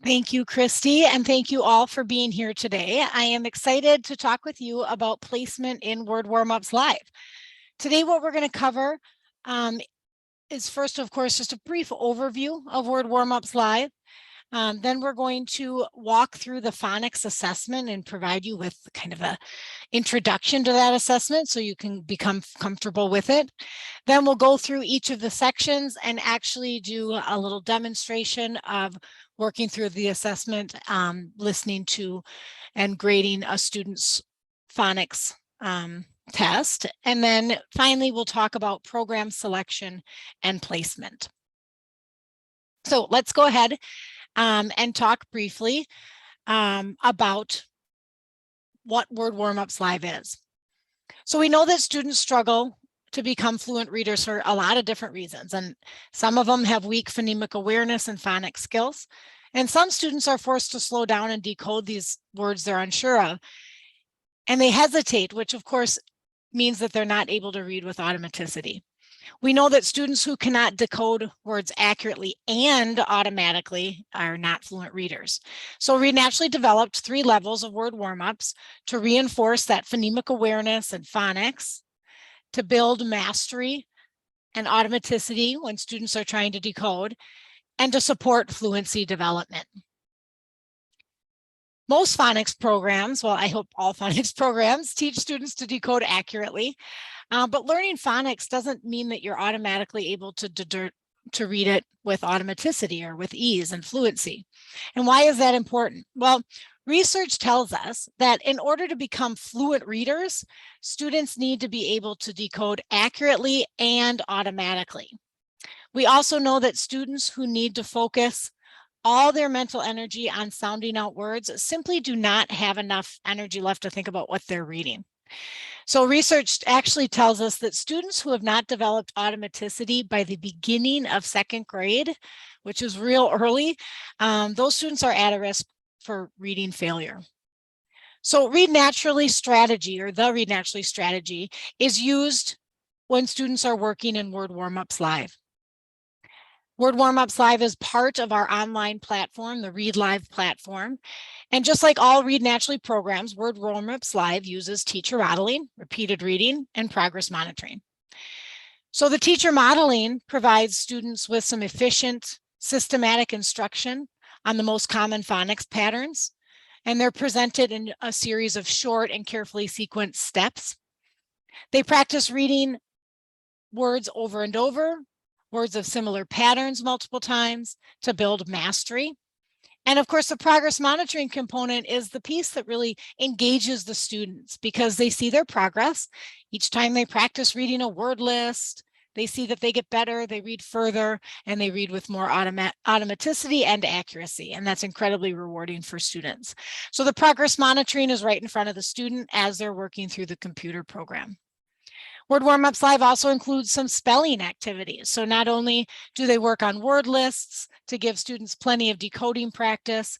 Thank you, Christy, and thank you all for being here today. I am excited to talk with you about placement in Word Warm-ups Live. Today, what we're going to cover is first, of course, just a brief overview of Word Warm-ups Live. Then we're going to walk through the phonics assessment and provide you with kind of a introduction to that assessment so you can become comfortable with it. Then we'll go through each of the sections and actually do a little demonstration of working through the assessment, listening to and grading a student's phonics test. And then finally, we'll talk about program selection and placement. So let's go ahead and talk briefly about what Word Warm-ups Live is. So we know that students struggle to become fluent readers for a lot of different reasons, and some of them have weak phonemic awareness and phonics skills, and some students are forced to slow down and decode these words they're unsure of, and they hesitate, which of course means that they're not able to read with automaticity. We know that students who cannot decode words accurately and automatically are not fluent readers. So Read Naturally developed 3 levels of word warm-ups to reinforce that phonemic awareness and phonics, to build mastery and automaticity when students are trying to decode, and to support fluency development. Most phonics programs, well, I hope all phonics programs, teach students to decode accurately. But learning phonics doesn't mean that you're automatically able to read it with automaticity or with ease and fluency. And why is that important? Well, research tells us that in order to become fluent readers, students need to be able to decode accurately and automatically. We also know that students who need to focus all their mental energy on sounding out words simply do not have enough energy left to think about what they're reading. So research actually tells us that students who have not developed automaticity by the beginning of 2nd grade, which is real early, those students are at a risk for reading failure. So Read Naturally strategy, or the Read Naturally strategy, is used when students are working in Word Warm-ups Live. Word Warm-ups Live is part of our online platform, the Read Live platform. And just like all Read Naturally programs, Word Warm-ups Live uses teacher modeling, repeated reading, and progress monitoring. So the teacher modeling provides students with some efficient, systematic instruction on the most common phonics patterns, and they're presented in a series of short and carefully sequenced steps. They practice reading words over and over, words of similar patterns multiple times to build mastery. And of course, the progress monitoring component is the piece that really engages the students because they see their progress. Each time they practice reading a word list, they see that they get better, they read further, and they read with more automaticity and accuracy. And that's incredibly rewarding for students. So the progress monitoring is right in front of the student as they're working through the computer program. Word Warm-ups Live also includes some spelling activities. So not only do they work on word lists to give students plenty of decoding practice,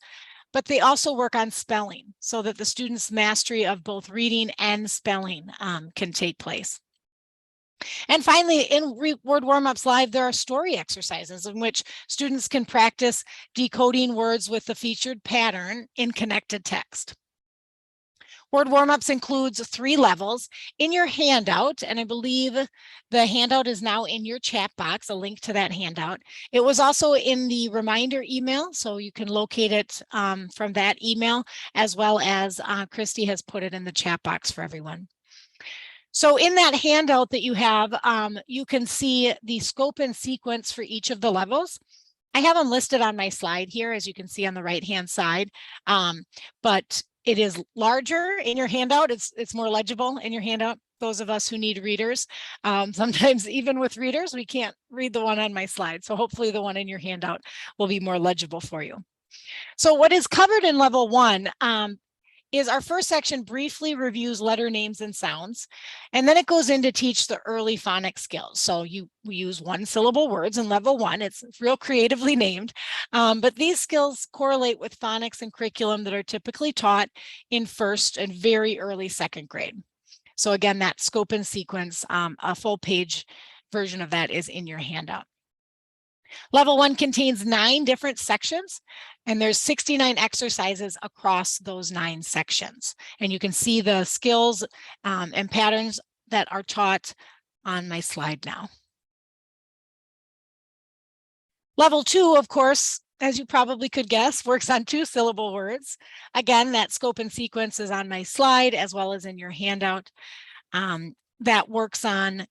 but they also work on spelling so that the students' mastery of both reading and spelling can take place. And finally, in Word Warm-ups Live, there are story exercises in which students can practice decoding words with the featured pattern in connected text. Word Warm-ups includes 3 levels. In your handout, and I believe the handout is now in your chat box, a link to that handout. It was also in the reminder email, so you can locate it from that email, as well as Christy has put it in the chat box for everyone. So in that handout that you have, you can see the scope and sequence for each of the levels. I have them listed on my slide here, as you can see on the right-hand side, but it is larger in your handout. It's more legible in your handout. Those of us who need readers, sometimes even with readers, we can't read the one on my slide. So hopefully the one in your handout will be more legible for you. So what is covered in level 1 is our first section briefly reviews letter names and sounds, and then it goes in to teach the early phonics skills. So we use 1-syllable words in level 1. It's real creatively named, but these skills correlate with phonics and curriculum that are typically taught in 1st and very early 2nd grade. So again, that scope and sequence, a full page version of that is in your handout. Level 1 contains 9 different sections, and there's 69 exercises across those 9 sections. And you can see the skills and patterns that are taught on my slide now. Level 2, of course, as you probably could guess, works on 2-syllable words. Again, that scope and sequence is on my slide as well as in your handout. That works on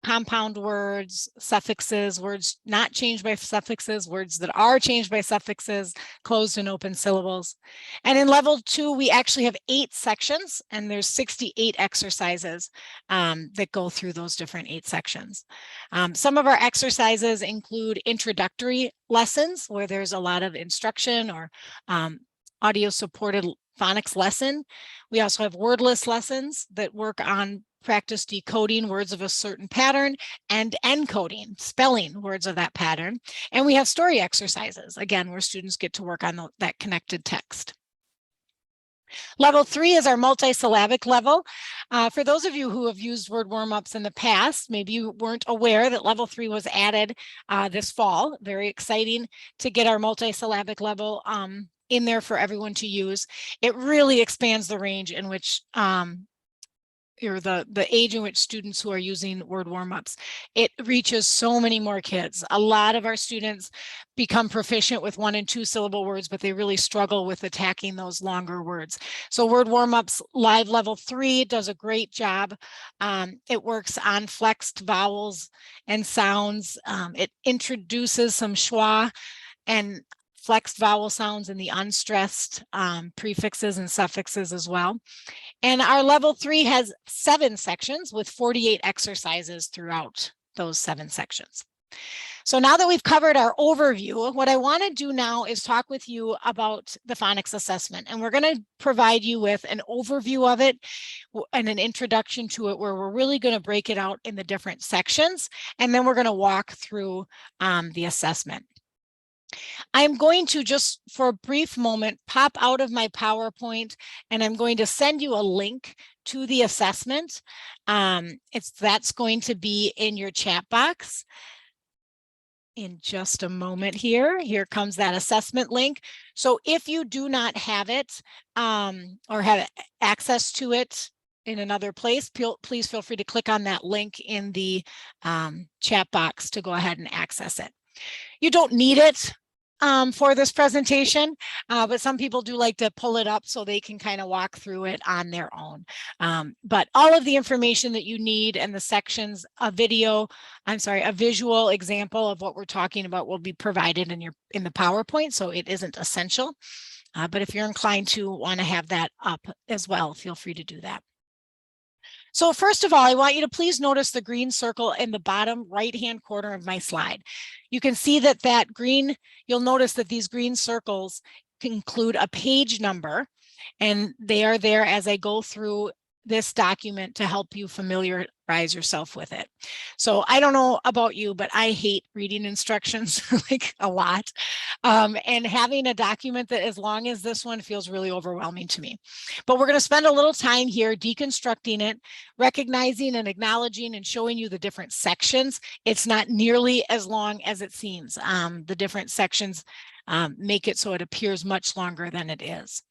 compound words, suffixes, words not changed by suffixes, words that are changed by suffixes, closed and open syllables. And in level 2, we actually have 8 sections, and there's 68 exercises that go through those different 8 sections. Some of our exercises include introductory lessons where there's a lot of instruction or audio supported phonics lesson. We also have wordless lessons that work on practice decoding words of a certain pattern and encoding, spelling words of that pattern. And we have story exercises, again, where students get to work on that connected text. Level 3 is our multisyllabic level. For those of you who have used word warm-ups in the past, maybe you weren't aware that level 3 was added this fall. Very exciting to get our multisyllabic level in there for everyone to use. It really expands the range in which or the age in which students who are using word warm-ups. It reaches so many more kids. A lot of our students become proficient with 1- and 2-syllable words, but they really struggle with attacking those longer words. So Word Warm-ups Live Level 3 does a great job. It works on flexed vowels and sounds. It introduces some schwa and flexed vowel sounds in the unstressed prefixes and suffixes as well. And our level 3 has 7 sections with 48 exercises throughout those 7 sections. So now that we've covered our overview, what I want to do now is talk with you about the phonics assessment. And we're going to provide you with an overview of it and an introduction to it, where we're really going to break it out in the different sections. And then we're going to walk through the assessment. I'm going to just for a brief moment pop out of my PowerPoint, and I'm going to send you a link to the assessment. That's going to be in your chat box in just a moment here. Here comes that assessment link. So if you do not have it or have access to it in another place, please feel free to click on that link in the chat box to go ahead and access it. You don't need it for this presentation, but some people do like to pull it up so they can kind of walk through it on their own. But all of the information that you need and the sections, a visual example of what we're talking about will be provided in the PowerPoint, so it isn't essential. But if you're inclined to want to have that up as well, feel free to do that. So first of all, I want you to please notice the green circle in the bottom right-hand corner of my slide. You can see that green, you'll notice that these green circles include a page number, and they are there as I go through this document to help you familiarize yourself with it. So I don't know about you, but I hate reading instructions like a lot. And having a document that as long as this one feels really overwhelming to me. But we're going to spend a little time here deconstructing it, recognizing and acknowledging and showing you the different sections. It's not nearly as long as it seems. The different sections make it so it appears much longer than it is.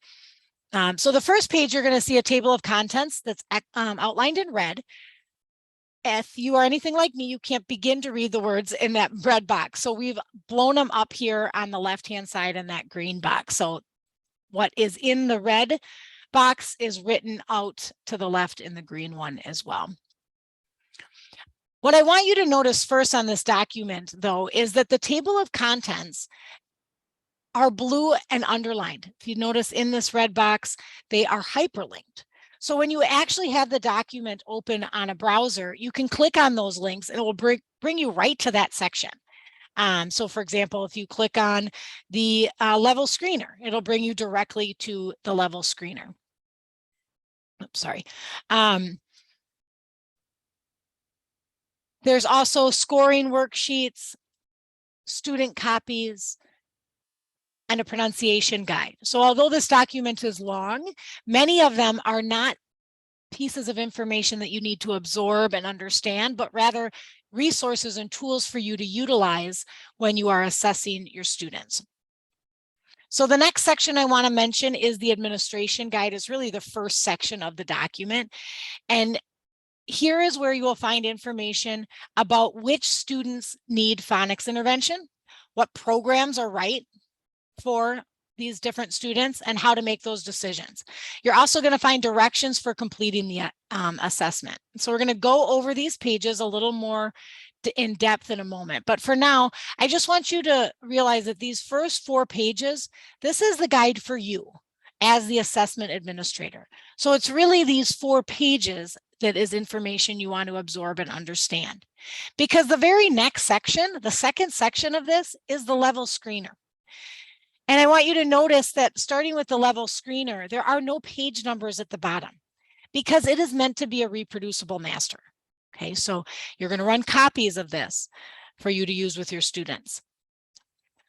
So the first page, you're going to see a table of contents that's outlined in red. If you are anything like me, you can't begin to read the words in that red box. So we've blown them up here on the left-hand side in that green box. So what is in the red box is written out to the left in the green one as well. What I want you to notice first on this document, though, is that the table of contents are blue and underlined. If you notice in this red box, they are hyperlinked. So when you actually have the document open on a browser, you can click on those links and it will bring you right to that section. So for example, if you click on the level screener, it'll bring you directly to the level screener. Oops, sorry. There's also scoring worksheets, student copies, and a pronunciation guide. So although this document is long, many of them are not pieces of information that you need to absorb and understand, but rather resources and tools for you to utilize when you are assessing your students. So the next section I want to mention is the administration guide. Is really the first section of the document. And here is where you will find information about which students need phonics intervention, what programs are right for these different students, and how to make those decisions. You're also going to find directions for completing the assessment. So we're going to go over these pages a little more in depth in a moment. But for now, I just want you to realize that these first 4 pages, this is the guide for you as the assessment administrator. So it's really these 4 pages that is information you want to absorb and understand. Because the very next section, the second section of this, is the level screener. And I want you to notice that starting with the level screener, there are no page numbers at the bottom because it is meant to be a reproducible master. Okay, so you're going to run copies of this for you to use with your students.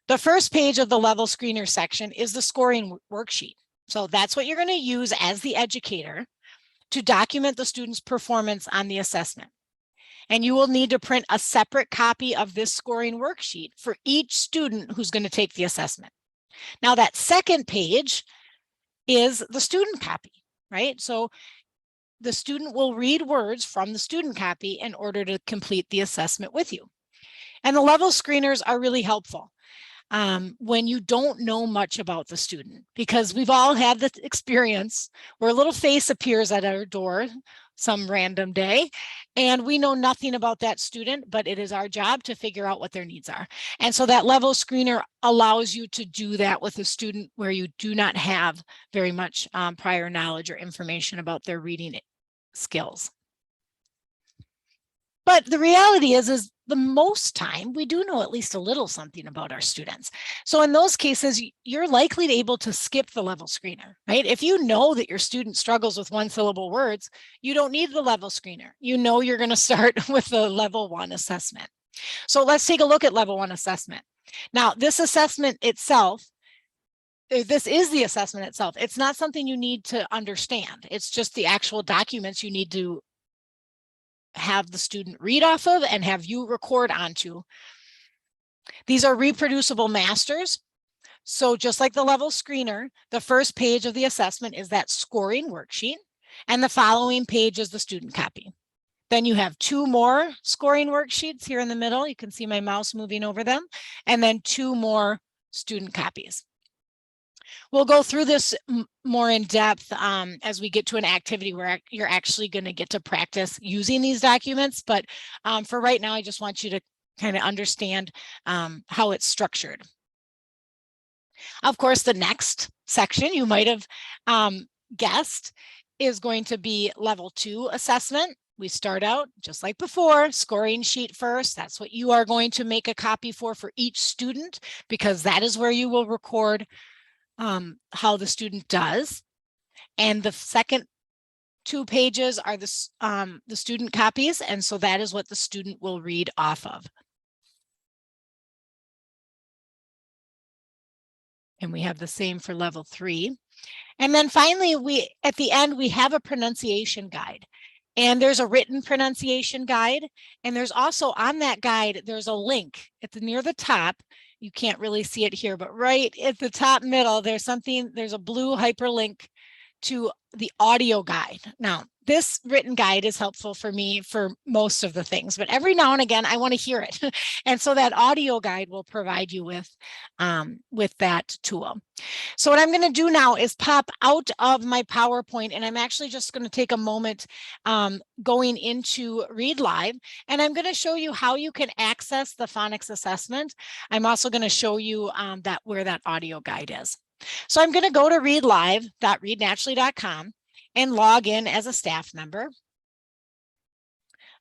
The first page of the level screener section is the scoring worksheet. So that's what you're going to use as the educator to document the student's performance on the assessment. And you will need to print a separate copy of this scoring worksheet for each student who's going to take the assessment. Now that second page is the student copy, right? So the student will read words from the student copy in order to complete the assessment with you. And the level screeners are really helpful when you don't know much about the student, because we've all had the experience where a little face appears at our door some random day, and we know nothing about that student, but it is our job to figure out what their needs are. And so that level screener allows you to do that with a student where you do not have very much prior knowledge or information about their reading skills. But the reality is the most time we do know at least a little something about our students. So in those cases, you're likely to able to skip the level screener, right? If you know that your student struggles with 1-syllable words, you don't need the level screener. You know you're going to start with the level 1 assessment. So let's take a look at level 1 assessment. Now, this assessment itself, this is the assessment itself. It's not something you need to understand. It's just the actual documents you need to have the student read off of and have you record onto. These are reproducible masters. So just like the level screener, the first page of the assessment is that scoring worksheet, and the following page is the student copy. Then you have 2 more scoring worksheets here in the middle. You can see my mouse moving over them, and then 2 more student copies. We'll go through this more in depth as we get to an activity where you're actually going to get to practice using these documents. But for right now, I just want you to kind of understand how it's structured. Of course, the next section you might have guessed is going to be level 2 assessment. We start out just like before, scoring sheet first. That's what you are going to make a copy for each student, because that is where you will record how the student does. And the second 2 pages are the student copies. And so that is what the student will read off of. And we have the same for level 3. And then finally, at the end, we have a pronunciation guide. And there's a written pronunciation guide. And there's also on that guide, there's a link. It's near the top. You can't really see it here, but right at the top middle, there's a blue hyperlink to the audio guide. Now, this written guide is helpful for me for most of the things, but every now and again, I want to hear it. And so that audio guide will provide you with that tool. So what I'm going to do now is pop out of my PowerPoint, and I'm actually just going to take a moment going into Read Live, and I'm going to show you how you can access the phonics assessment. I'm also going to show you where that audio guide is. So I'm going to go to readlive.readnaturally.com and log in as a staff member.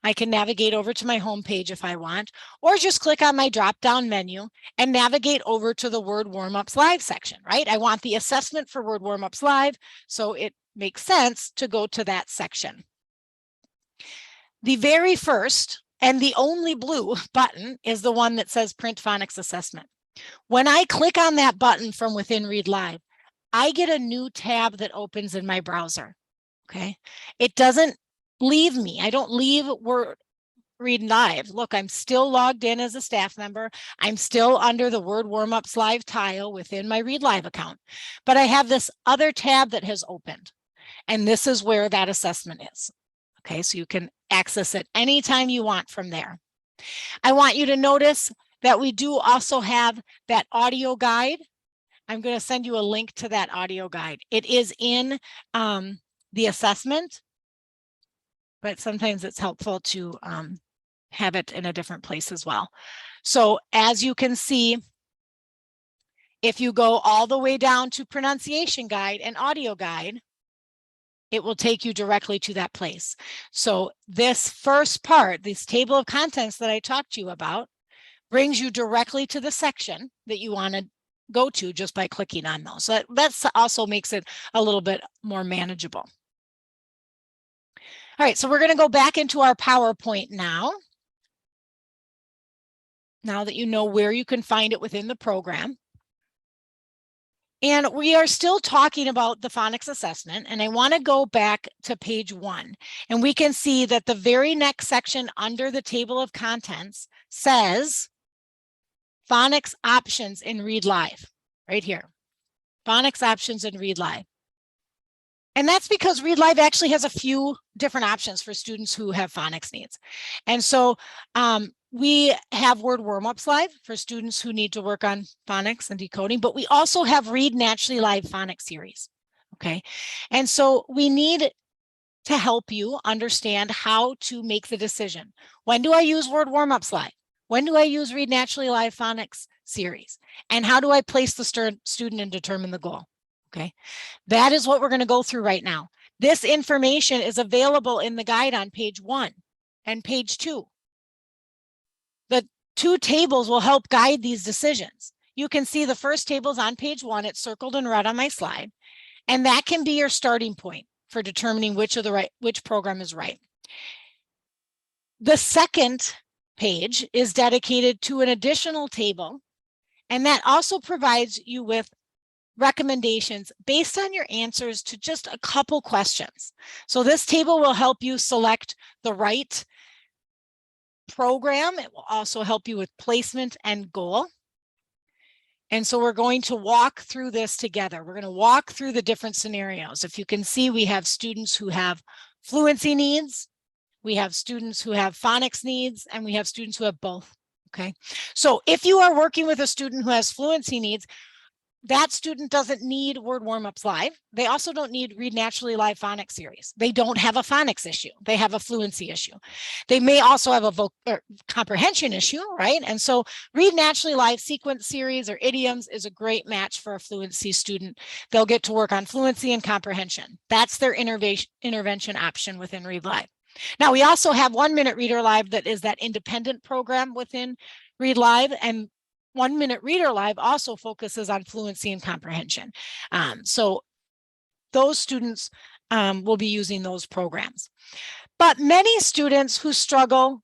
I can navigate over to my home page if I want, or just click on my drop-down menu and navigate over to the Word Warm-ups Live section, right? I want the assessment for Word Warm-ups Live, so it makes sense to go to that section. The very first and the only blue button is the one that says Print Phonics Assessment. When I click on that button from within Read Live, I get a new tab that opens in my browser, okay? It doesn't leave me. I don't leave Word Read Live. Look, I'm still logged in as a staff member. I'm still under the Word Warm-ups Live tile within my Read Live account, but I have this other tab that has opened, and this is where that assessment is. Okay, so you can access it anytime you want from there. I want you to notice that we do also have that audio guide. I'm going to send you a link to that audio guide. It is in the assessment, but sometimes it's helpful to have it in a different place as well. So as you can see, if you go all the way down to pronunciation guide and audio guide, it will take you directly to that place. So this first part, this table of contents that I talked to you about, brings you directly to the section that you want to go to just by clicking on those. So that also makes it a little bit more manageable. All right, so we're going to go back into our PowerPoint now. Now that you know where you can find it within the program. And we are still talking about the phonics assessment, and I want to go back to page 1, and we can see that the very next section under the table of contents says phonics options in Read Live, right here. Phonics options in Read Live. And that's because Read Live actually has a few different options for students who have phonics needs. And so we have Word Warm-ups Live for students who need to work on phonics and decoding, but we also have Read Naturally Live Phonics series, okay? And so we need to help you understand how to make the decision. When do I use Word Warm-ups Live? When do I use Read Naturally Live Phonics series? And how do I place the student and determine the goal? Okay, that is what we're going to go through right now. This information is available in the guide on page 1 and page 2. The 2 tables will help guide these decisions. You can see the first table is on page 1. It's circled in red on my slide, and that can be your starting point for determining which program is right. The second page is dedicated to an additional table, and that also provides you with recommendations based on your answers to just a couple questions. So this table will help you select the right program. It will also help you with placement and goal. And so we're going to walk through this together. We're going to walk through the different scenarios. If you can see, we have students who have fluency needs, we have students who have phonics needs, and we have students who have both. Okay, so if you are working with a student who has fluency needs, that student doesn't need Word Warm-ups Live. They also don't need Read Naturally Live Phonics series. They don't have a phonics issue. They have a fluency issue. They may also have a comprehension issue, right? And so Read Naturally Live sequence series or idioms is a great match for a fluency student. They'll get to work on fluency and comprehension. That's their intervention option within Read Live. Now, we also have 1 Minute Reader Live that is that independent program within Read Live, and 1 Minute Reader Live also focuses on fluency and comprehension. So those students will be using those programs. But many students who struggle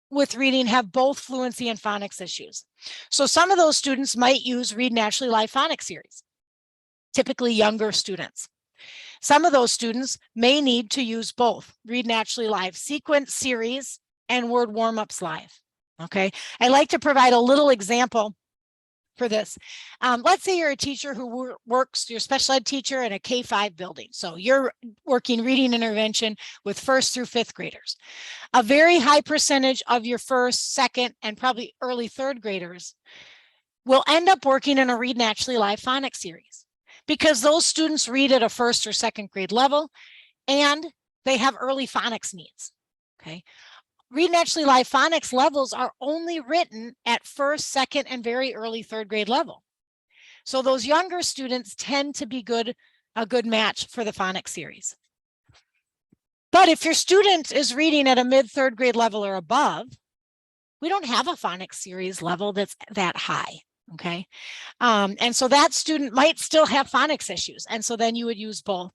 with reading have both fluency and phonics issues. So some of those students might use Read Naturally Live Phonics series, typically younger students. Some of those students may need to use both Read Naturally Live Sequence series and Word Warm-ups Live. Okay, I like to provide a little example for this. Let's say you're a teacher who works, you're a special ed teacher in a K-5 building. So you're working reading intervention with 1st through 5th graders. A very high percentage of your 1st, 2nd, and probably early 3rd graders will end up working in a Read Naturally Live Phonics series because those students read at a 1st or 2nd grade level and they have early phonics needs. Okay. Read Naturally Live Phonics levels are only written at 1st, 2nd, and very early 3rd grade level. So those younger students tend to be a good match for the phonics series. But if your student is reading at a mid-3rd grade level or above, we don't have a phonics series level that's that high, okay? And so that student might still have phonics issues, and so then you would use both.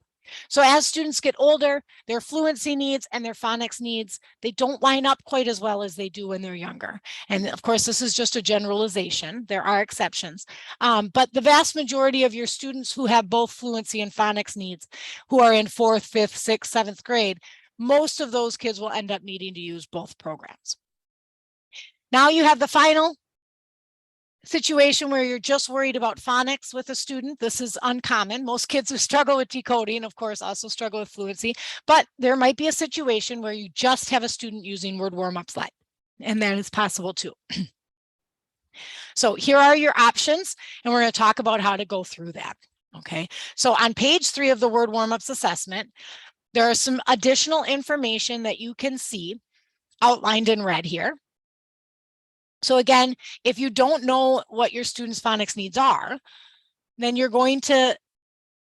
So as students get older, their fluency needs and their phonics needs, they don't line up quite as well as they do when they're younger. And of course, this is just a generalization. There are exceptions. But the vast majority of your students who have both fluency and phonics needs, who are in 4th, 5th, 6th, 7th grade, most of those kids will end up needing to use both programs. Now you have the final situation where you're just worried about phonics with a student. This is uncommon. Most kids who struggle with decoding, of course, also struggle with fluency, but there might be a situation where you just have a student using Word Warm-ups Live, and that is possible too. So here are your options, and we're going to talk about how to go through that. Okay, so on page 3 of the Word Warm-ups assessment, there is some additional information that you can see outlined in red here. So again, if you don't know what your students' phonics needs are, then you're going to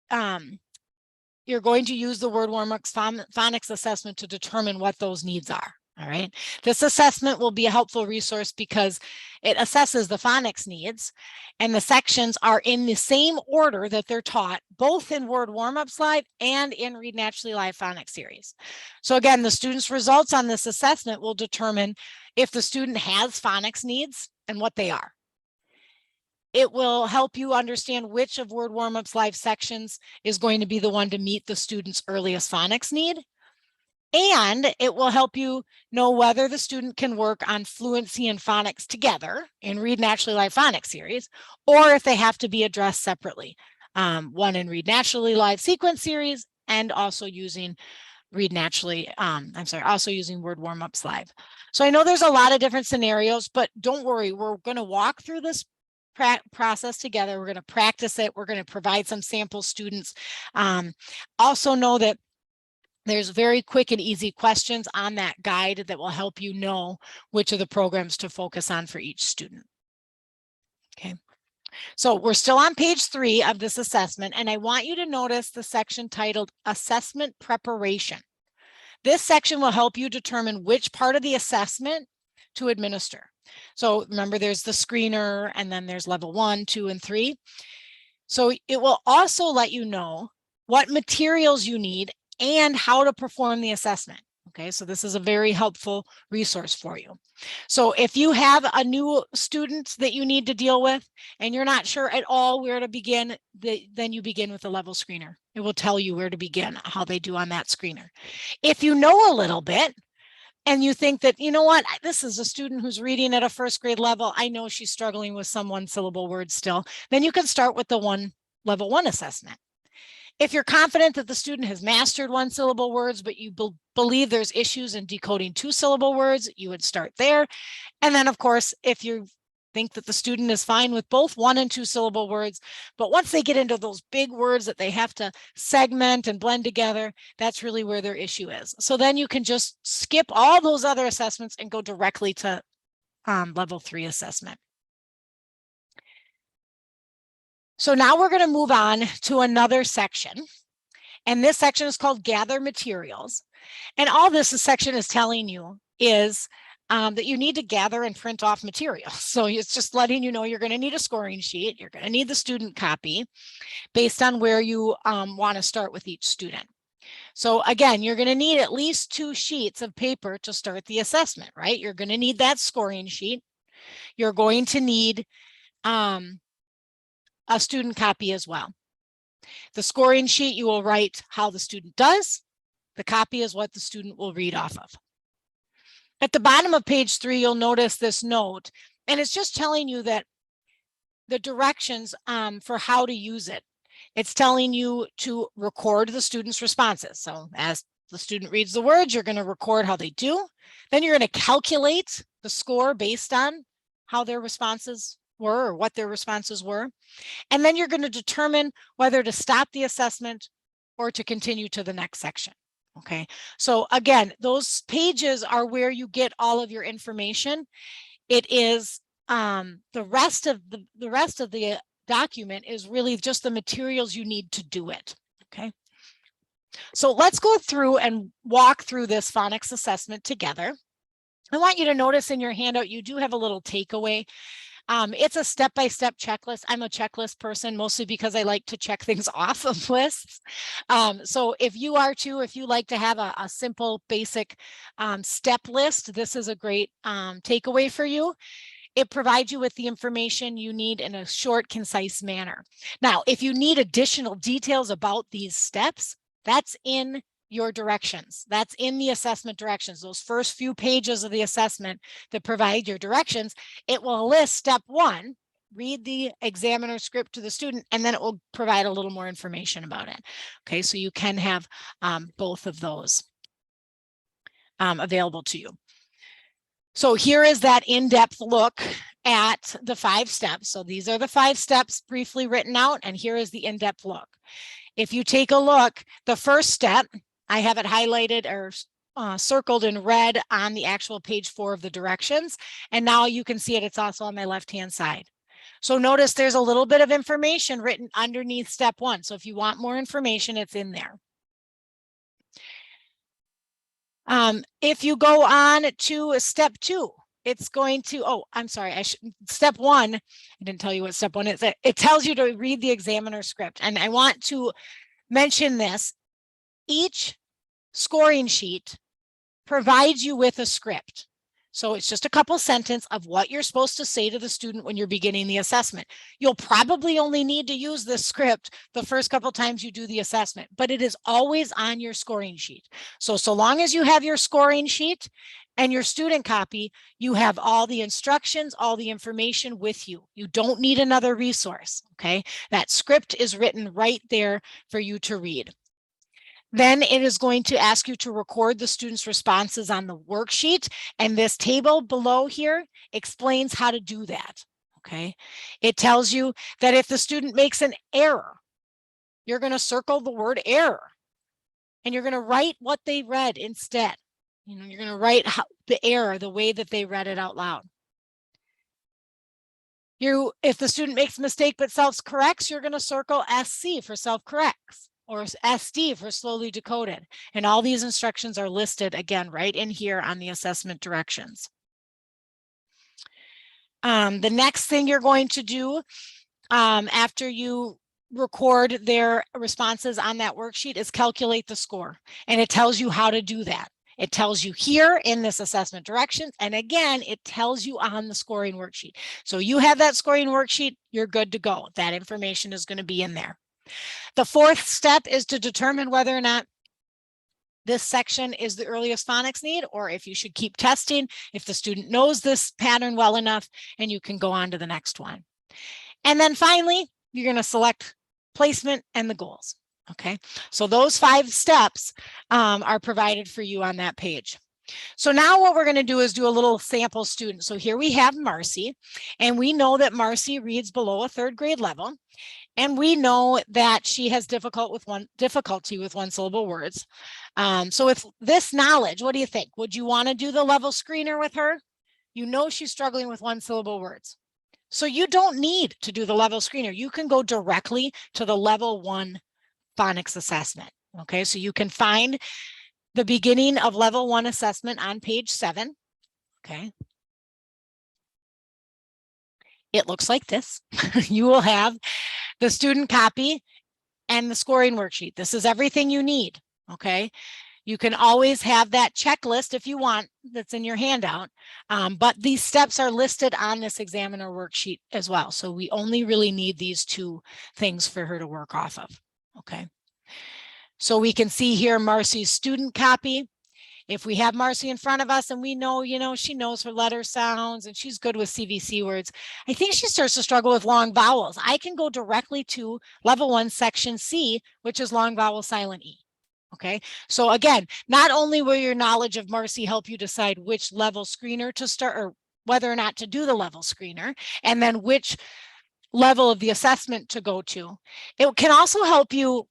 use the Word Warm-ups Phonics Assessment to determine what those needs are. All right. This assessment will be a helpful resource because it assesses the phonics needs, and the sections are in the same order that they're taught, both in Word Warm-ups Live and in Read Naturally Live Phonics series. So again, the students' results on this assessment will determine if the student has phonics needs and what they are. It will help you understand which of Word Warm-ups Live sections is going to be the one to meet the student's earliest phonics need. And it will help you know whether the student can work on fluency and phonics together in Read Naturally Live Phonics series, or if they have to be addressed separately. One in Read Naturally Live Sequence series, and also using also using Word Warm-ups Live. So I know there's a lot of different scenarios, but don't worry, we're going to walk through this process together. We're going to practice it. We're going to provide some sample students. Also know that there's very quick and easy questions on that guide that will help you know which of the programs to focus on for each student. Okay, so we're still on page 3 of this assessment, and I want you to notice the section titled Assessment Preparation. This section will help you determine which part of the assessment to administer. So remember, there's the screener, and then there's level 1, 2, and 3. So it will also let you know what materials you need and how to perform the assessment. Okay, so this is a very helpful resource for you. So if you have a new student that you need to deal with and you're not sure at all where to begin, then you begin with the level screener. It will tell you where to begin, how they do on that screener. If you know a little bit and you think that, you know what, this is a student who's reading at a first grade level, I know she's struggling with some one-syllable words still, then you can start with the level 1 assessment. If you're confident that the student has mastered one-syllable words, but you believe there's issues in decoding 2-syllable words, you would start there. And then, of course, if you think that the student is fine with both 1- and 2-syllable words, but once they get into those big words that they have to segment and blend together, that's really where their issue is. So then you can just skip all those other assessments and go directly to level 3 assessment. So now we're going to move on to another section, and this section is called Gather Materials. And all this section is telling you is that you need to gather and print off materials. So it's just letting you know you're going to need a scoring sheet, you're going to need the student copy based on where you want to start with each student. So again, you're going to need at least 2 sheets of paper to start the assessment, right? You're going to need that scoring sheet. You're going to need a student copy as well. The scoring sheet, you will write how the student does. The copy is what the student will read off of. At the bottom of page 3, you'll notice this note, and it's just telling you that the directions for how to use it. It's telling you to record the student's responses. So as the student reads the words, you're going to record how they do. Then you're going to calculate the score based on how their responses were or what their responses were. And then you're going to determine whether to stop the assessment or to continue to the next section. Okay, so again, those pages are where you get all of your information. It is the rest of the document is really just the materials you need to do it. Okay, so let's go through and walk through this phonics assessment together. I want you to notice in your handout you do have a little takeaway. It's a step-by-step checklist. I'm a checklist person, mostly because I like to check things off of lists. So if you are too, if you like to have a simple, basic step list, this is a great takeaway for you. It provides you with the information you need in a short, concise manner. Now, if you need additional details about these steps, that's in your directions. That's in the assessment directions. Those first few pages of the assessment that provide your directions, it will list step 1, read the examiner script to the student, and then it will provide a little more information about it. Okay, so you can have both of those available to you. So here is that in-depth look at the 5 steps. So these are the 5 steps briefly written out, and here is the in-depth look. If you take a look, the first step, I have it highlighted or circled in red on the actual page 4 of the directions. And now you can see it, it's also on my left-hand side. So notice there's a little bit of information written underneath step 1. So if you want more information, it's in there. If you go on to step 2, it's going to, oh, I'm sorry, step 1, I didn't tell you what step 1 is. It tells you to read the examiner script. And I want to mention this. Each scoring sheet provides you with a script. So it's just a couple sentences of what you're supposed to say to the student when you're beginning the assessment. You'll probably only need to use this script the first couple times you do the assessment, but it is always on your scoring sheet. So long as you have your scoring sheet and your student copy, you have all the instructions, all the information with you. You don't need another resource, okay? That script is written right there for you to read. Then it is going to ask you to record the student's responses on the worksheet. And this table below here explains how to do that, okay? It tells you that if the student makes an error, you're going to circle the word error. And you're going to write what they read instead. You know, you're going to write the error, the way that they read it out loud. If the student makes a mistake but self-corrects, you're going to circle SC for self-corrects, or SD for slowly decoded. And all these instructions are listed again right in here on the assessment directions. The next thing you're going to do after you record their responses on that worksheet is calculate the score. And it tells you how to do that. It tells you here in this assessment directions. And again, it tells you on the scoring worksheet. So you have that scoring worksheet, you're good to go. That information is going to be in there. The 4th step is to determine whether or not this section is the earliest phonics need, or if you should keep testing, if the student knows this pattern well enough, and you can go on to the next one. And then finally, you're going to select placement and the goals. Okay, so those 5 steps are provided for you on that page. So now what we're going to do is do a little sample student. So here we have Marcy, and we know that Marcy reads below a 3rd grade level. And we know that she has difficulty with one-syllable words. So with this knowledge, what do you think? Would you want to do the level screener with her? You know she's struggling with one-syllable words. So you don't need to do the level screener. You can go directly to the level 1 phonics assessment. Okay, so you can find the beginning of level 1 assessment on page 7. Okay. It looks like this. You will have the student copy and the scoring worksheet. This is everything you need. Okay. You can always have that checklist if you want that's in your handout, but these steps are listed on this examiner worksheet as well. So we only really need these 2 things for her to work off of. Okay. So we can see here Marcy's student copy. If we have Marcy in front of us and we know, she knows her letter sounds and she's good with CVC words, I think she starts to struggle with long vowels. I can go directly to level 1 section C, which is long vowel silent E. Okay, so again, not only will your knowledge of Marcy help you decide which level screener to start, or whether or not to do the level screener, and then which level of the assessment to go to, it can also help you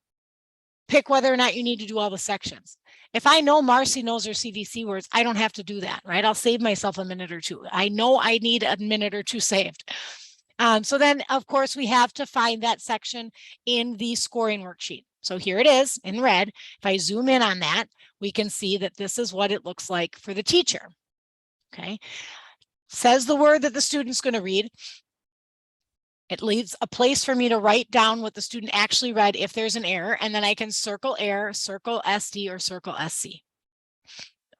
pick whether or not you need to do all the sections. If I know Marcy knows her CVC words, I don't have to do that, right? I'll save myself a minute or 2. I know I need a minute or 2 saved. So then, of course, we have to find that section in the scoring worksheet. So here it is in red. If I zoom in on that, we can see that this is what it looks like for the teacher. Okay. Says the word that the student's going to read. It leaves a place for me to write down what the student actually read if there's an error, and then I can circle error, circle SD, or circle SC.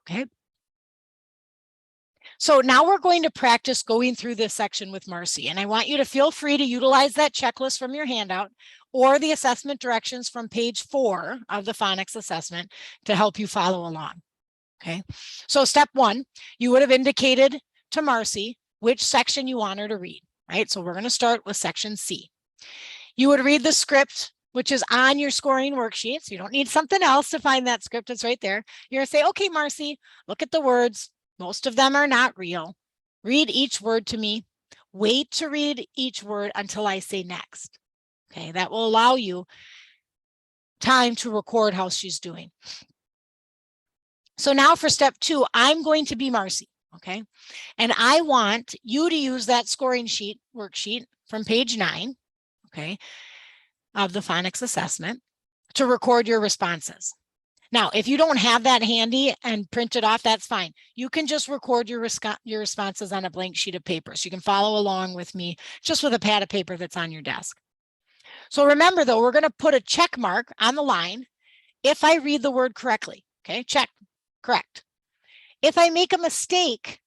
Okay. So now we're going to practice going through this section with Marcy, and I want you to feel free to utilize that checklist from your handout or the assessment directions from page 4 of the phonics assessment to help you follow along. Okay, so step 1, you would have indicated to Marcy which section you want her to read, right? So we're going to start with section C. You would read the script, which is on your scoring worksheet. So you don't need something else to find that script. It's right there. You're going to say, okay, Marcy, look at the words. Most of them are not real. Read each word to me. Wait to read each word until I say next. Okay, that will allow you time to record how she's doing. So now for step 2, I'm going to be Marcy, okay? And I want you to use that scoring sheet worksheet from page 9, okay, of the phonics assessment to record your responses. Now, if you don't have that handy and print it off, that's fine. You can just record your responses on a blank sheet of paper. So you can follow along with me just with a pad of paper that's on your desk. So remember, though, we're going to put a check mark on the line if I read the word correctly. Okay, check, correct. If I make a mistake,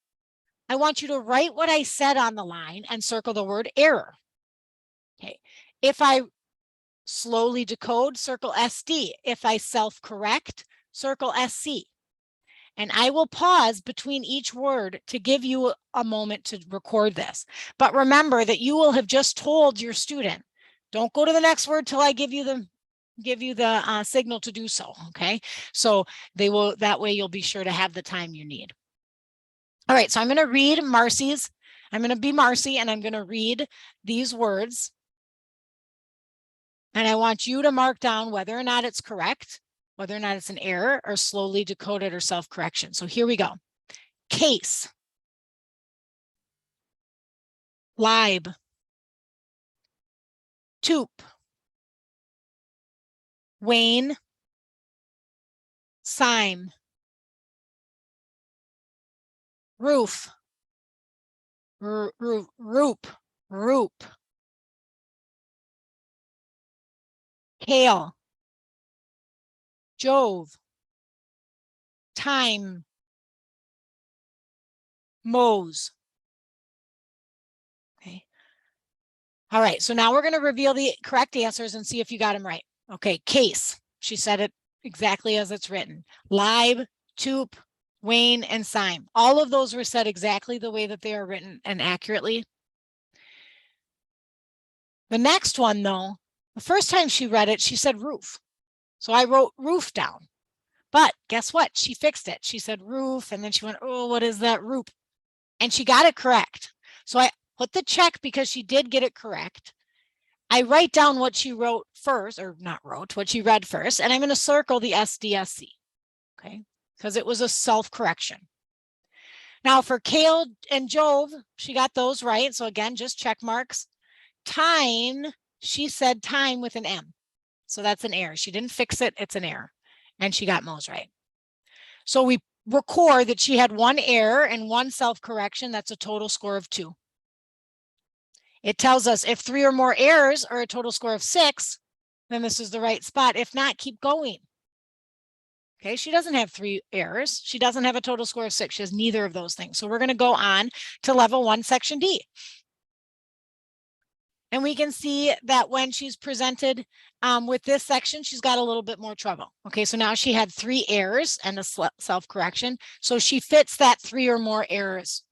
I want you to write what I said on the line and circle the word error. Okay, if I slowly decode, circle SD. If I self-correct, circle SC. And I will pause between each word to give you a moment to record this. But remember that you will have just told your student, don't go to the next word till I give you the signal to do so. Okay, so they will, that way you'll be sure to have the time you need. All right, so I'm going to read Marcy's. I'm going to be Marcy and I'm going to read these words. And I want you to mark down whether or not it's correct, whether or not it's an error or slowly decoded or self-correction. So here we go. Case. Lib. Toop. Wayne. Sime. Roof. Roop. Kale. Jove. Time. Mose. Okay. All right, so now we're going to reveal the correct answers and see if you got them right. Okay, case. She said it exactly as it's written. Lib, Toop, Wayne, and Sime. All of those were said exactly the way that they are written and accurately. The next one, though, the first time she read it, she said roof. So I wrote roof down. But guess what? She fixed it. She said roof, and then she went, oh, what is that roof? And she got it correct. So I put the check because she did get it correct. I write down what she wrote first, or not wrote, what she read first, and I'm going to circle the SDSC, okay, because it was a self-correction. Now for Kale and Jove, she got those right. So again, just check marks. Time, she said time with an M. So that's an error. She didn't fix it. It's an error. And she got Mose right. So we record that she had one error and one self-correction. That's a total score of 2. It tells us if 3 or more errors are a total score of 6, then this is the right spot. If not, keep going. Okay, she doesn't have 3 errors. She doesn't have a total score of 6. She has neither of those things. So we're going to go on to level 1, section D. And we can see that when she's presented with this section, she's got a little bit more trouble. Okay, so now she had 3 errors and a self-correction. So she fits that 3 or more errors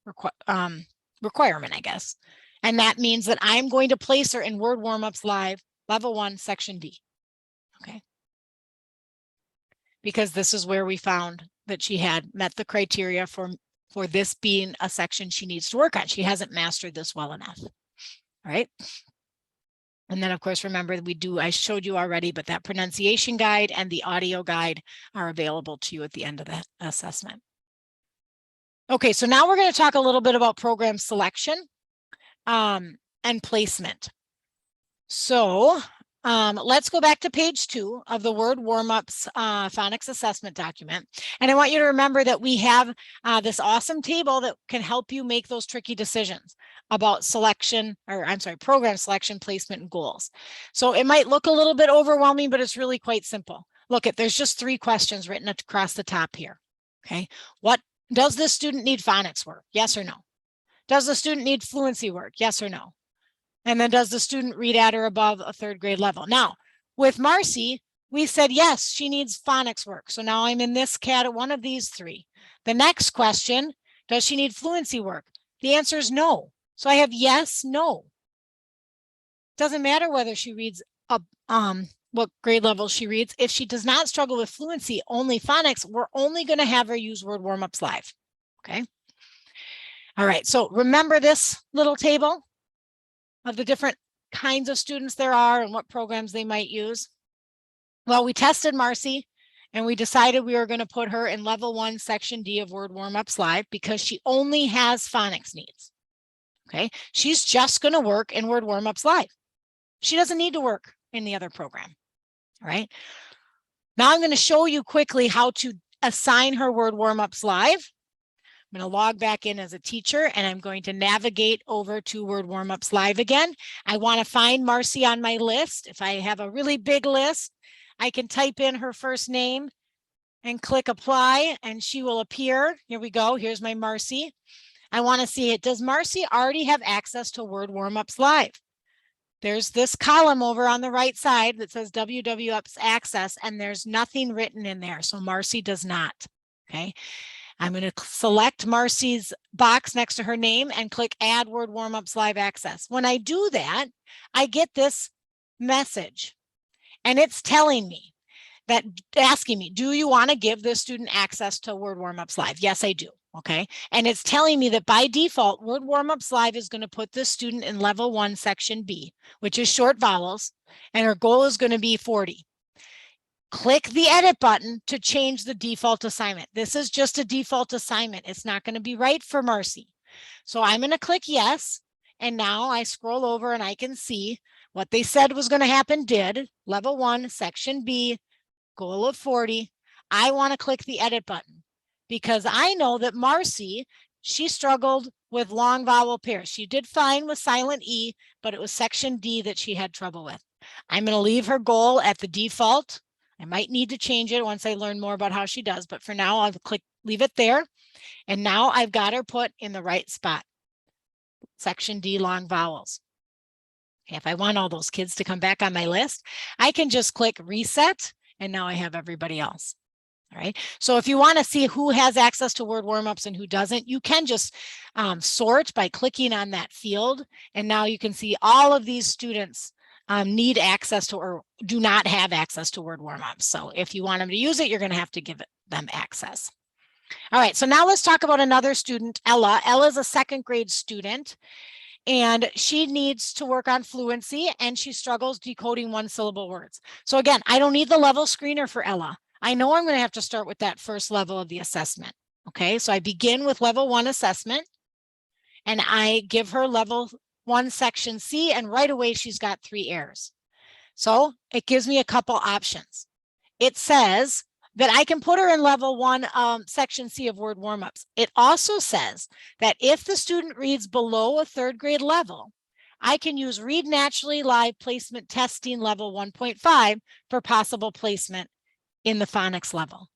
requirement, I guess. And that means that I'm going to place her in Word Warm-ups Live, level 1, section D. Okay. Because this is where we found that she had met the criteria for this being a section she needs to work on. She hasn't mastered this well enough. All right. And then, of course, remember, I showed you already, but that pronunciation guide and the audio guide are available to you at the end of the assessment. Okay, so now we're going to talk a little bit about program selection and placement. So let's go back to page 2 of the Word Warm-ups Phonics Assessment document. And I want you to remember that we have this awesome table that can help you make those tricky decisions about program selection, placement, and goals. So it might look a little bit overwhelming, but it's really quite simple. Look, there's just 3 questions written across the top here. Okay, what Does this student need phonics work? Yes or no? Does the student need fluency work? Yes or no? And then does the student read at or above a third grade level? Now, with Marcy, we said, yes, she needs phonics work. So now I'm in this one of these three. The next question, does she need fluency work? The answer is no. So I have yes, no. Doesn't matter whether she reads up, what grade level she reads. If she does not struggle with fluency, only phonics, we're only going to have her use Word Warm-ups Live. Okay. All right. So remember this little table of the different kinds of students there are and what programs they might use. Well, we tested Marcy and we decided we were going to put her in level 1, section D of Word Warm-ups Live because she only has phonics needs. Okay. She's just going to work in Word Warm-ups Live. She doesn't need to work in the other program. All right. Now I'm going to show you quickly how to assign her Word Warm-ups Live. I'm going to log back in as a teacher and I'm going to navigate over to Word Warm-ups Live again. I want to find Marcy on my list. If I have a really big list, I can type in her first name and click apply and she will appear. Here we go. Here's my Marcy. I want to see it. Does Marcy already have access to Word Warm-ups Live? There's this column over on the right side that says WWUps Access, and there's nothing written in there. So Marcy does not. Okay. I'm going to select Marcy's box next to her name and click Add Word Warm-ups Live Access. When I do that, I get this message, and it's telling me that, asking me, do you want to give this student access to Word Warm-ups Live? Yes, I do. Okay. And it's telling me that by default, Word Warm-ups Live is going to put this student in level 1, section B, which is short vowels, and her goal is going to be 40. Click the edit button to change the default assignment. This is just a default assignment. It's not going to be right for Marcy. So I'm going to click yes. And now I scroll over and I can see what they said was going to happen did. Level 1, section B, goal of 40. I want to click the edit button because I know that Marcy, she struggled with long vowel pairs. She did fine with silent E, but it was section D that she had trouble with. I'm going to leave her goal at the default. I might need to change it once I learn more about how she does, but for now I'll leave it there. And now I've got her put in the right spot. Section D, long vowels. If I want all those kids to come back on my list, I can just click reset. And now I have everybody else. All right. So if you want to see who has access to Word Warm-ups and who doesn't, you can just sort by clicking on that field. And now you can see all of these students need access to or do not have access to Word Warm-ups. So if you want them to use it, you're going to have to give them access. All right. So now let's talk about another student, Ella. Ella is a 2nd grade student. And she needs to work on fluency and she struggles decoding 1-syllable words. So again, I don't need the level screener for Ella. I know I'm going to have to start with that first level of the assessment. Okay, so I begin with level 1 assessment and I give her level 1 section C, and right away she's got 3 errors. So it gives me a couple options. It says that I can put her in level 1 section C of Word Warm-ups. It also says that if the student reads below a 3rd grade level, I can use Read Naturally Live Placement Testing level 1.5 for possible placement in the phonics level.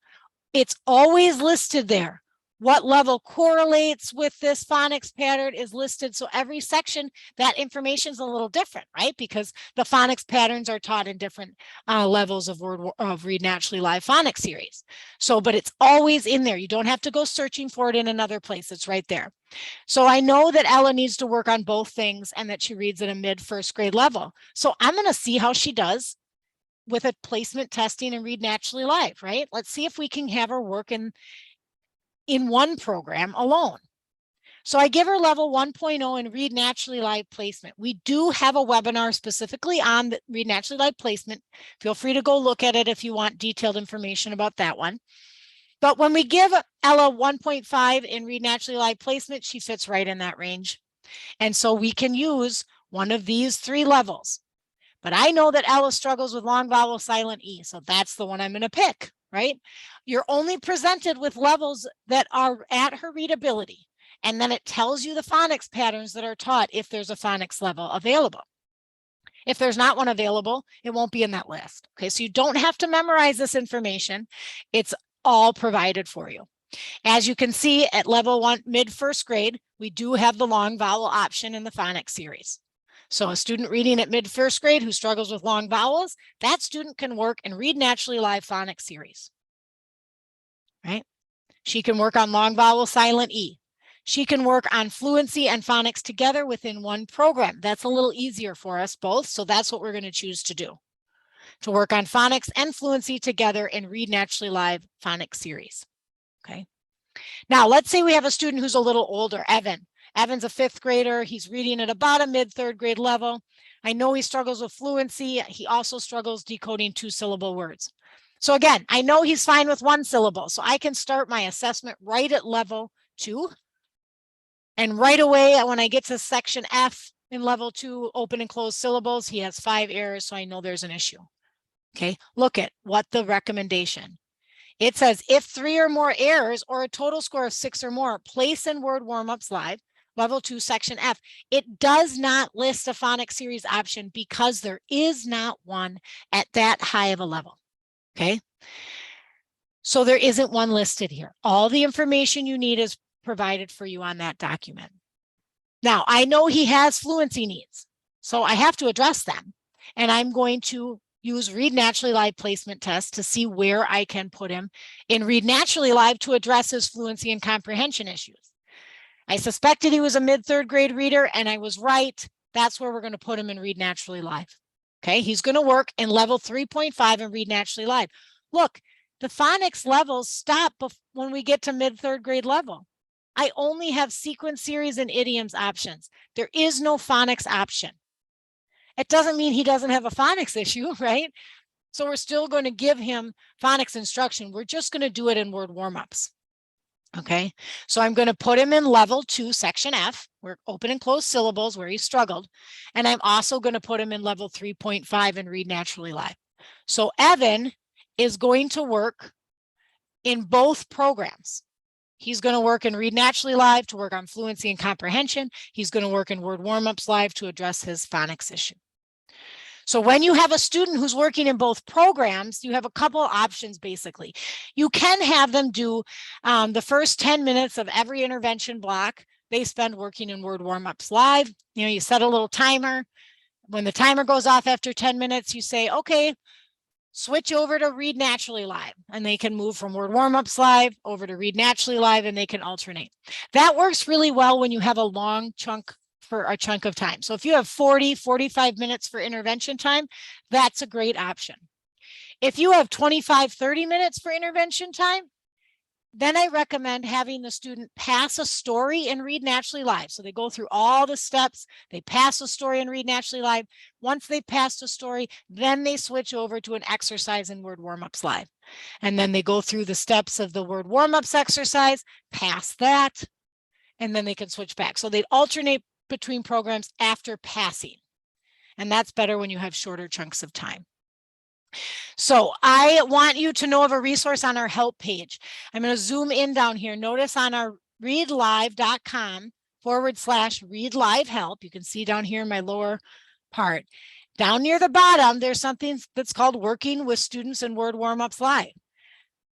It's always listed there. What level correlates with this phonics pattern is listed. So every section, that information is a little different, right? Because the phonics patterns are taught in different levels of Read Naturally Live Phonics series. So, but it's always in there. You don't have to go searching for it in another place. It's right there. So I know that Ella needs to work on both things and that she reads at a mid-1st grade level. So I'm going to see how she does with a placement testing and Read Naturally Live, right? Let's see if we can have her work in one program alone. So I give her level 1.0 in Read Naturally Live Placement. We do have a webinar specifically on the Read Naturally Live Placement. Feel free to go look at it if you want detailed information about that one. But when we give Ella 1.5 in Read Naturally Live Placement, she fits right in that range. And so we can use one of these 3 levels. But I know that Ella struggles with long vowel silent E, so that's the one I'm going to pick, right? You're only presented with levels that are at her readability, and then it tells you the phonics patterns that are taught if there's a phonics level available. If there's not one available, it won't be in that list. Okay, so you don't have to memorize this information. It's all provided for you. As you can see at level 1, mid first grade, we do have the long vowel option in the phonics series. So a student reading at mid first grade who struggles with long vowels, that student can work in Read Naturally Live Phonics series, right? She can work on long vowel silent E. She can work on fluency and phonics together within one program. That's a little easier for us both. So that's what we're going to choose to do, to work on phonics and fluency together in Read Naturally Live Phonics series. Okay. Now let's say we have a student who's a little older, Evan. Evan's a 5th grader. He's reading at about a mid 3rd grade level. I know he struggles with fluency. He also struggles decoding 2-syllable words. So again, I know he's fine with 1 syllable. So I can start my assessment right at level 2. And right away, when I get to section F in level 2, open and close syllables, he has 5 errors. So I know there's an issue. Okay, look at what the recommendation. It says if 3 or more errors or a total score of 6 or more, place in Word Warm-ups Live, level 2, section F. It does not list a phonics series option because there is not one at that high of a level. Okay. So there isn't one listed here. All the information you need is provided for you on that document. Now, I know he has fluency needs, so I have to address them. And I'm going to use Read Naturally Live placement test to see where I can put him in Read Naturally Live to address his fluency and comprehension issues. I suspected he was a mid 3rd grade reader, and I was right. That's where we're going to put him in Read Naturally Live. Okay, he's going to work in level 3.5 and Read Naturally Live. Look, the phonics levels stop when we get to mid 3rd grade level. I only have sequence series and idioms options. There is no phonics option. It doesn't mean he doesn't have a phonics issue, right? So we're still going to give him phonics instruction. We're just going to do it in word warm-ups. Okay, so I'm going to put him in level 2, section F, where open and close syllables, where he struggled. And I'm also going to put him in level 3.5 and Read Naturally Live. So Evan is going to work in both programs. He's going to work in Read Naturally Live to work on fluency and comprehension. He's going to work in Word Warm-ups Live to address his phonics issue. So when you have a student who's working in both programs, you have a couple options, basically. You can have them do the first 10 minutes of every intervention block they spend working in Word Warm-ups Live. You know, you set a little timer. When the timer goes off after 10 minutes, you say, okay, switch over to Read Naturally Live, and they can move from Word Warm-ups Live over to Read Naturally Live, and they can alternate. That works really well when you have a long chunk of time. So if you have 40, 45 minutes for intervention time, that's a great option. If you have 25, 30 minutes for intervention time, then I recommend having the student pass a story and Read Naturally Live. So they go through all the steps, they pass a story and Read Naturally Live. Once they pass a story, then they switch over to an exercise in Word Warm-ups Live. And then they go through the steps of the Word Warm-ups exercise, pass that, and then they can switch back. So they alternate between programs after passing. And that's better when you have shorter chunks of time. So I want you to know of a resource on our help page. I'm going to zoom in down here. Notice on our readlive.com/read live help. You can see down here in my lower part. Down near the bottom, there's something that's called Working with Students in Word Warm-ups Live.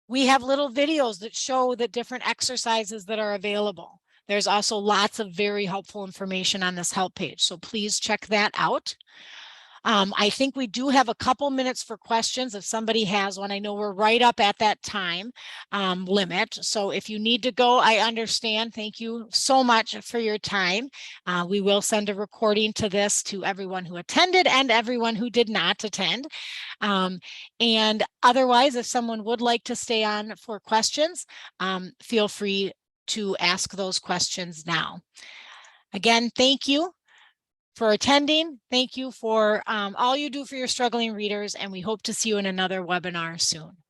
We have little videos that show the different exercises that are available. There's also lots of very helpful information on this help page. So please check that out. I think we do have a couple minutes for questions if somebody has one. I know we're right up at that time limit. So if you need to go, I understand. Thank you so much for your time. We will send a recording to this to everyone who attended and everyone who did not attend. And otherwise, if someone would like to stay on for questions, feel free to ask those questions now. Again, thank you for attending. Thank you for all you do for your struggling readers, and we hope to see you in another webinar soon.